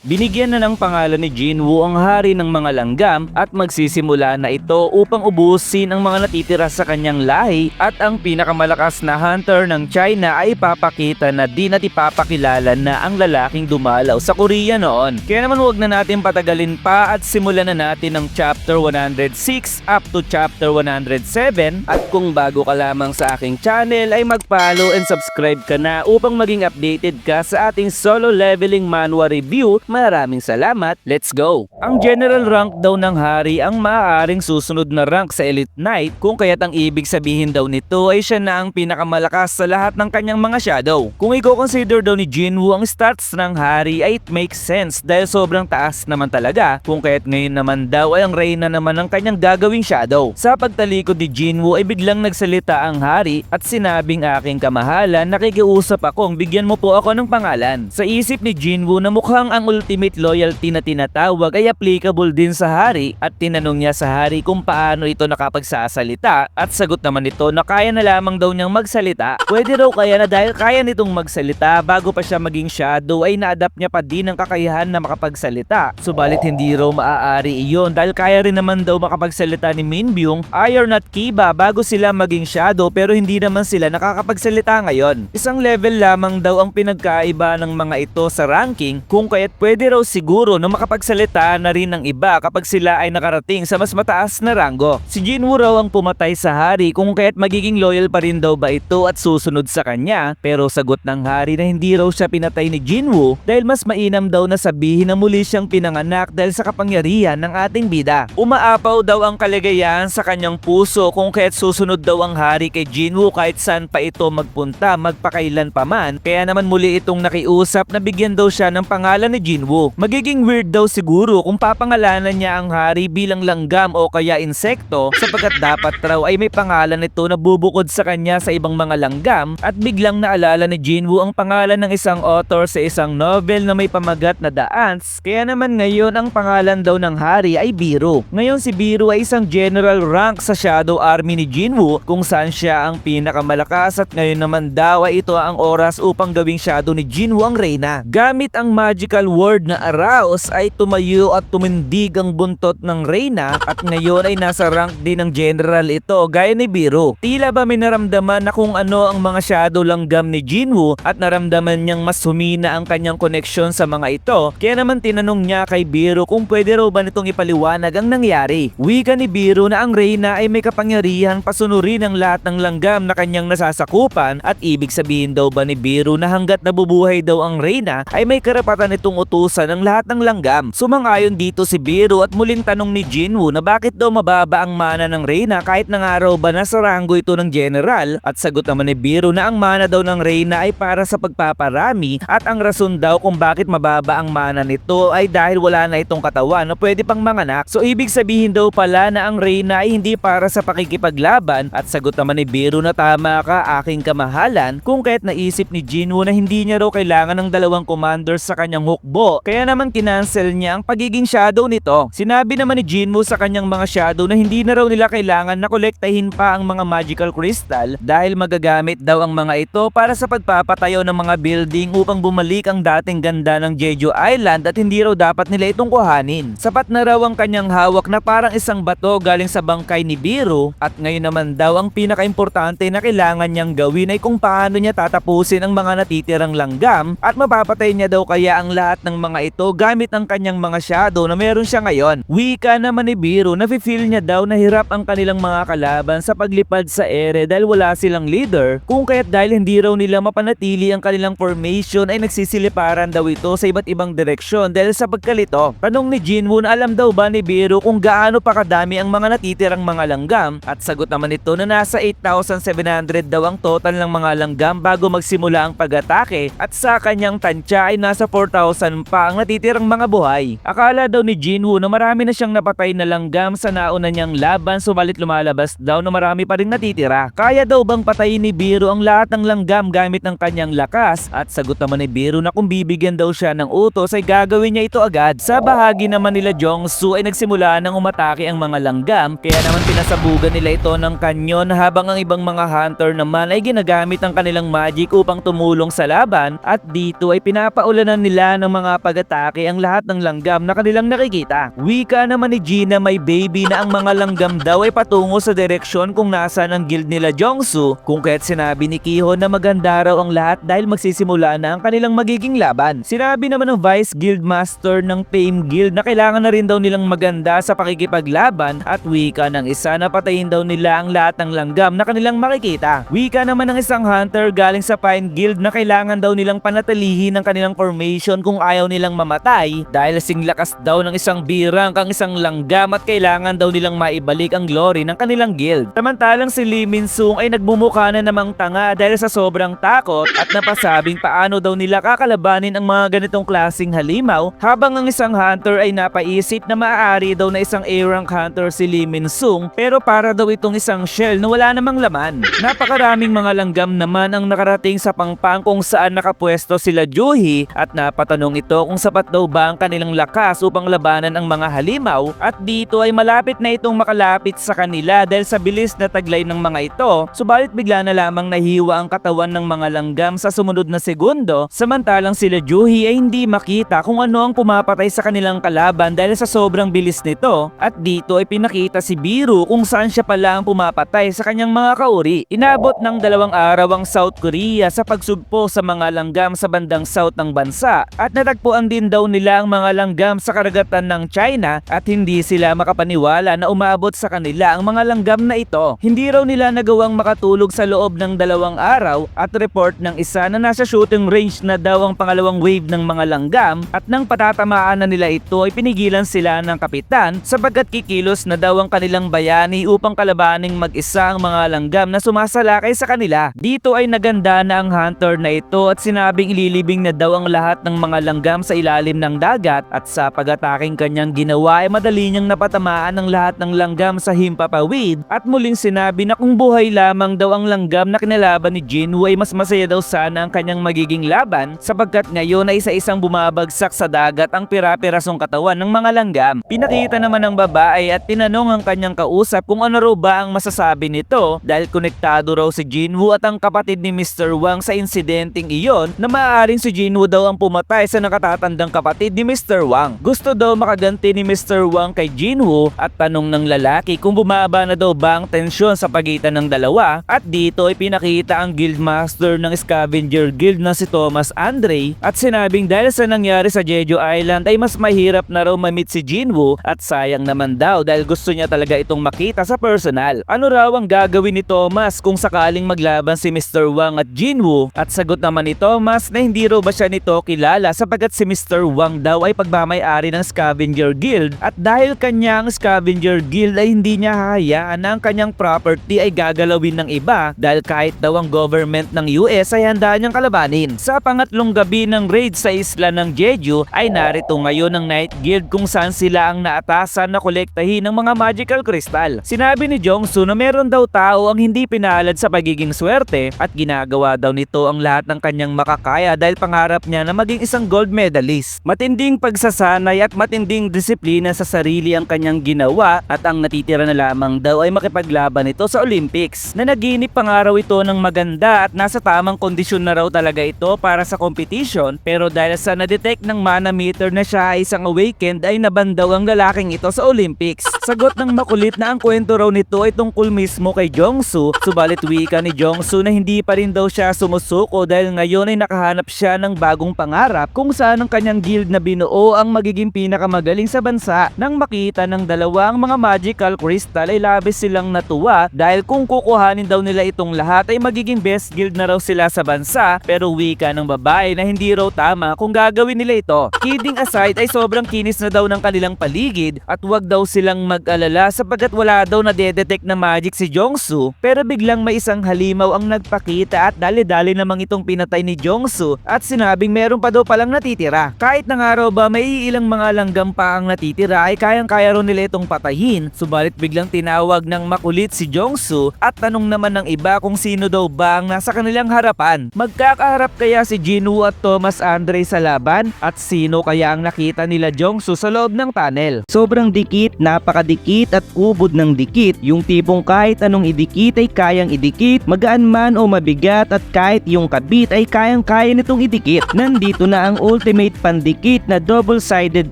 Binigyan na ng pangalan ni Jinwoo ang hari ng mga langgam at magsisimula na ito upang ubusin ang mga natitira sa kanyang lahi at ang pinakamalakas na hunter ng China ay ipapakita na di na't ipapakilala na ang lalaking dumalaw sa Korea noon. Kaya naman huwag na natin patagalin pa at simulan na natin ang chapter 106 up to chapter 107 at kung bago ka lamang sa aking channel ay mag-follow and subscribe ka na upang maging updated ka sa ating solo leveling manhwa review. Maraming salamat, let's go! Ang general rank daw ng hari ang maaaring susunod na rank sa Elite Knight kung kaya't ang ibig sabihin daw nito ay siya na ang pinakamalakas sa lahat ng kanyang mga shadow. Kung i-consider daw ni Jinwoo ang stats ng hari ay it makes sense dahil sobrang taas naman talaga kung kaya't ngayon naman daw ay ang Reyna naman ang kanyang gagawing shadow. Sa pagtalikod ni Jinwoo ay biglang nagsalita ang hari at sinabing aking kamahalan nakikiusap akong bigyan mo po ako ng pangalan. Sa isip ni Jinwoo na mukhang ang ultimate loyalty na tinatawag ay applicable din sa hari at tinanong niya sa hari kung paano ito nakapagsasalita at sagot naman nito na kaya na lamang daw niyang magsalita. Pwede raw kaya na dahil kaya nitong magsalita bago pa siya maging shadow ay na-adapt niya pa din ang kakayahan na makapagsalita. Subalit hindi raw maaari iyon dahil kaya rin naman daw makapagsalita ni Minbyung, Iron at Kiba bago sila maging shadow pero hindi naman sila nakakapagsalita ngayon. Isang level lamang daw ang pinagkaiba ng mga ito sa ranking kung kaya't pwede raw siguro na makapagsalita na rin ng iba kapag sila ay nakarating sa mas mataas na ranggo. Si Jinwoo raw ang pumatay sa hari kung kaya't magiging loyal pa rin daw ba ito at susunod sa kanya, pero sagot ng hari na hindi raw siya pinatay ni Jinwoo dahil mas mainam daw na sabihin na muli siyang pinanganak dahil sa kapangyarihan ng ating bida. Umaapaw daw ang kaligayahan sa kanyang puso kung kaya't susunod daw ang hari kay Jinwoo kahit saan pa ito magpunta magpakailan pa man, kaya naman muli itong nakiusap na bigyan daw siya ng pangalan ni Jinwoo. Magiging weird daw siguro kung papangalanan niya ang hari bilang langgam o kaya insekto sapagkat dapat raw ay may pangalan ito na bubukod sa kanya sa ibang mga langgam at biglang naalala ni Jinwoo ang pangalan ng isang author sa isang novel na may pamagat na The Ants, kaya naman ngayon ang pangalan daw ng hari ay Biro. Ngayon si Biro ay isang general rank sa Shadow Army ni Jinwoo kung saan siya ang pinakamalakas at ngayon naman daw ay ito ang oras upang gawing shadow ni Jinwoo ang Reyna. Gamit ang magical word na arouse ay tumayo at tumindig ang buntot ng Reyna at ngayon ay nasa rank din ng general ito gaya ni Biro. Tila ba may naramdaman na kung ano ang mga shadow langgam ni Jinwoo at naramdaman niyang mas humina ang kanyang koneksyon sa mga ito, kaya naman tinanong niya kay Biro kung pwede raw ba nitong ipaliwanag ang nangyari. Wika ni Biro na ang Reyna ay may kapangyarihan pasunurin ang lahat ng langgam na kanyang nasasakupan at ibig sabihin daw ba ni Biro na hanggat nabubuhay daw ang Reyna ay may karapatan itong utusan ng lahat ng langgam. Sumang-ayon dito si Biro at muling tanong ni Jinwoo na bakit daw mababa ang mana ng Reyna kahit na nga raw ba nasa ranggo ito ng general, at sagot naman ni Biro na ang mana daw ng Reyna ay para sa pagpaparami at ang rason daw kung bakit mababa ang mana nito ay dahil wala na itong katawan na pwede pang manganak. So ibig sabihin daw pala na ang Reyna ay hindi para sa pakikipaglaban, at sagot naman ni Biro na tama ka aking kamahalan kung kaya't naisip ni Jinwoo na hindi niya raw kailangan ng dalawang commanders sa kanyang hukbo, kaya naman kinancel niya ang pagiging shadow nito. Sinabi naman ni Jinwoo sa kanyang mga shadow na hindi na raw nila kailangan na kolektahin pa ang mga magical crystal dahil magagamit daw ang mga ito para sa pagpapatayo ng mga building upang bumalik ang dating ganda ng Jeju Island at hindi raw dapat nila itong kuhanin. Sapat na raw ang kanyang hawak na parang isang bato galing sa bangkay ni Biro, at ngayon naman daw ang pinakaimportante na kailangan niyang gawin ay kung paano niya tatapusin ang mga natitirang langgam at mapapatay niya daw kaya ang lahat ng mga ito gamit ang kanyang mga shadow na meron siya ngayon. Wika naman ni Biro na feel niya daw na hirap ang kanilang mga kalaban sa paglipad sa ere dahil wala silang leader, kung kaya't dahil hindi raw nila mapanatili ang kanilang formation ay nagsisiliparan daw ito sa iba't ibang direksyon dahil sa pagkalito. Tanong ni Jinwoo na alam daw ba ni Biro kung gaano pa kadami ang mga natitirang mga langgam, at sagot naman ito na nasa 8,700 daw ang total ng mga langgam bago magsimula ang pag-atake at sa kanyang tansya ay nasa 4,000 pa ang natitirang mga buhay. Akala daw ni Jinwoo na marami na siyang napatay na langgam sa nauna niyang laban, subalit lumalabas daw na marami pa rin natitira. Kaya daw bang patayin ni Biro ang lahat ng langgam gamit ng kanyang lakas, at sagot naman ni Biro na kung bibigyan daw siya ng utos ay gagawin niya ito agad. Sa bahagi naman nila Jongsu ay nagsimula ng umatake ang mga langgam, kaya naman pinasabugan nila ito ng kanyon habang ang ibang mga hunter naman ay ginagamit ang kanilang magic upang tumulong sa laban, at dito ay pinapaulanan nila ng mga mga pag-atake ang lahat ng langgam na kanilang nakikita. Wika naman ni Gina may baby na ang mga langgam daw ay patungo sa direksyon kung nasaan ang guild nila Jongsu, kung kaya't sinabi ni Kiho na maganda raw ang lahat dahil magsisimula na ang kanilang magiging laban. Sinabi naman ng Vice Guild Master ng Fame Guild na kailangan na rin daw nilang maganda sa pakikipaglaban at wika ng isa na patayin daw nila ang lahat ng langgam na kanilang makikita. Wika naman ng isang hunter galing sa Pine Guild na kailangan daw nilang panatilihin ang kanilang formation kung ayaw nilang mamatay dahil sing lakas daw ng isang birang kang isang langgam at kailangan daw nilang maibalik ang glory ng kanilang guild. Samantalang si Lee Min-sung ay nagmumukha na namang tanga dahil sa sobrang takot at napasabing paano daw nila kakalabanin ang mga ganitong klaseng halimaw, habang ang isang hunter ay napaisip na maaari daw na isang A-rank hunter si Lee Min-sung pero para daw itong isang shell na wala namang laman. Napakaraming mga langgam naman ang nakarating sa pangpang kung saan nakapwesto sila Juhi at napatanong ito kung sapat daw ba ang kanilang lakas upang labanan ang mga halimaw, at dito ay malapit na itong makalapit sa kanila dahil sa bilis na taglay ng mga ito, subalit bigla na lamang nahiwa ang katawan ng mga langgam sa sumunod na segundo, samantalang sila Juhi ay hindi makita kung ano ang pumapatay sa kanilang kalaban dahil sa sobrang bilis nito, at dito ay pinakita si Biru kung saan siya pala ang pumapatay sa kanyang mga kauri. Inabot ng 2 araw ang South Korea sa pagsugpo sa mga langgam sa bandang south ng bansa at natagpuan din daw nila ang mga langgam sa karagatan ng China at hindi sila makapaniwala na umabot sa kanila ang mga langgam na ito. Hindi raw nila nagawang makatulog sa loob ng 2 araw at report ng isa na nasa shooting range na daw ang pangalawang wave ng mga langgam, at nang patatamaan na nila ito ay pinigilan sila ng kapitan sapagkat kikilos na daw ang kanilang bayani upang kalabaning mag-isa ang mga langgam na sumasalakay sa kanila. Dito ay naganda na ang hunter na ito at sinabing ililibing na daw ang lahat ng mga langgam sa ilalim ng dagat, at sa pag-ataking kanyang ginawa ay madali niyang napatamaan ang lahat ng langgam sa himpapawid, at muling sinabi na kung buhay lamang daw ang langgam na kinalaban ni Jinwoo ay mas masaya daw sana ang kanyang magiging laban sapagkat ngayon ay isa-isang bumabagsak sa dagat ang pira-pirasong katawan ng mga langgam. Pinakita naman ng babae at tinanong ang kanyang kausap kung ano raw ba ang masasabi nito dahil konektado raw si Jinwoo at ang kapatid ni Mr. Wang sa insidenteng iyon na maaaring si Jinwoo daw ang pumatay sa nakatatandang kapatid ni Mr. Wang. Gusto daw makaganti ni Mr. Wang kay Jinwoo at tanong ng lalaki kung bumaba na daw ba ang tensyon sa pagitan ng dalawa, at dito ay pinakita ang guildmaster ng Scavenger Guild na si Thomas Andre at sinabing dahil sa nangyari sa Jeju Island ay mas mahirap na raw ma-meet si Jinwoo at sayang naman daw dahil gusto niya talaga itong makita sa personal. Ano raw ang gagawin ni Thomas kung sakaling maglaban si Mr. Wang at Jinwoo, at sagot naman ni Thomas na hindi raw ba siya nito kilala sapagkat si Mr. Wang daw ay pagmamay-ari ng Scavenger Guild at dahil kanya ang Scavenger Guild ay hindi niya hahayaan na ang kanyang property ay gagalawin ng iba dahil kahit daw ang government ng US ay handa niyang kalabanin. Sa pangatlong gabi ng raid sa isla ng Jeju ay narito ngayon ang Night Guild kung saan sila ang naatasan na kolektahin ng mga magical crystal. Sinabi ni Jongsu na meron daw tao ang hindi pinalad sa pagiging swerte at ginagawa daw nito ang lahat ng kanyang makakaya dahil pangarap niya na maging isang gold medalist. Matinding pagsasanay at matinding disiplina sa sarili ang kanyang ginawa at ang natitira na lamang daw ay makipaglaban ito sa Olympics. Nanaginip pangaraw ito ng maganda at nasa tamang kondisyon na raw talaga ito para sa competition, pero dahil sa na-detect ng mana meter na siya ay isang awakened ay nabandaw ang lalaking ito sa Olympics. Sagot ng makulit na ang kwento raw nito ay tungkol mismo kay Jongsu, subalit wika ni Jongsu na hindi pa rin daw siya sumusuko dahil ngayon ay nakahanap siya ng bagong pangarap kung saan ang kanyang guild na binuo ang magiging pinakamagaling sa bansa. Nang makita ng dalawang mga magical crystal ay labis silang natuwa dahil kung kukuhanin daw nila itong lahat ay magiging best guild na raw sila sa bansa, pero wika ng babae na hindi raw tama kung gagawin nila ito. Kidding aside ay sobrang kinis na daw ng kanilang paligid at wag daw silang mag-alala sapagkat wala daw na detect na magic si Jongsu, pero biglang may isang halimaw ang nagpakita at dali-dali namang itong pinatay ni Jongsu at sinabing meron pa daw palang natitira. Kahit na nga raw ba may ilang mga langgam pa ang natitira ay kayang-kaya raw nila itong patayin, subalit biglang tinawag ng makulit si Jongsu at tanong naman ng iba kung sino daw ba ang nasa kanilang harapan. Magkakaharap kaya si Jinwoo at Thomas Andre sa laban, at sino kaya ang nakita nila Jongsu sa loob ng tunnel? Sobrang dikit, napakadikit at ubod ng dikit, yung tipong kahit anong idikit ay kayang idikit, magaan man o mabigat, at kahit yung kabit ay kayang-kaya nitong idikit. Nandito na ang ultimate pandikit na double-sided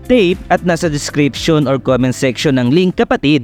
tape at nasa description or comment section ng link kapatid.